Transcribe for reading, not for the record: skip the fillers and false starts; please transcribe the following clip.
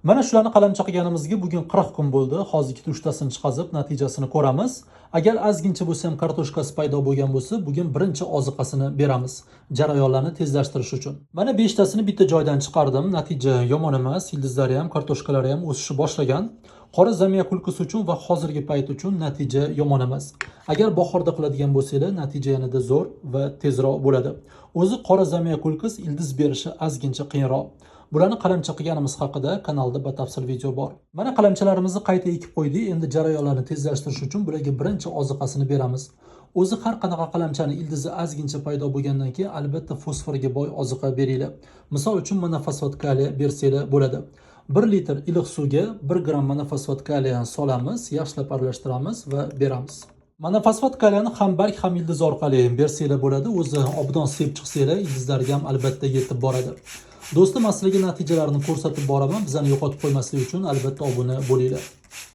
Mana shularni qalamcha qilganimizga bugun 40 kun bo'ldi. Hozir 2-3tasini chiqazib, natijasini ko'ramiz. Agar ozgincha bo'lsa ham kartoshkasi paydo bo'lgan bo'lsa, bugun birinchi oziqasini beramiz, jarayonlarni tezlashtirish uchun. Mana 5 tasini bitta joydan chiqardim. Natija yomon emas. Ildizlari ham, kartoshkalari ham o'sishni boshlagan. Qora zamiya kulkusi uchun va hozirgi payt uchun natija yomon emas. Agar bahorda qiladigan bo'lsanglar, natija yanada zo'r va tezroq bo'ladi. O'zi qora zamiya kulkus ildiz berishi ozgincha qiyinroq. Bularni qalamcha qilganimiz haqida kanalda batafsil video bor. Mana qalamchalarimizni qayta ekib qo'ydik. Endi jarayonlarni tezlashtirish uchun bularga birinchi oziqasini beramiz. O'zi har qanaqa qalamchani ildizi ozgincha paydo bo'lgandan keyin albatta fosforga boy oziqa beringlar. Misol uchun monofosfat kaliy bersanglar bo'ladi. 1 litr iliq suvga 1 gram monofosfat kaliyni solamiz, yaxshilab aralashtiramiz va beramiz. Monofosfat kaliyni ham barg ham ildiz orqali bersanglar bo'ladi. O'zi obdon sevib chiqsanglar, ildizlarga ham albatta yetib boradi. Do'stim, sizlarga natijalarni ko'rsatib boraman. Bizani yo'qotib qo'ymaslik uchun albatta obuna bo'linglar.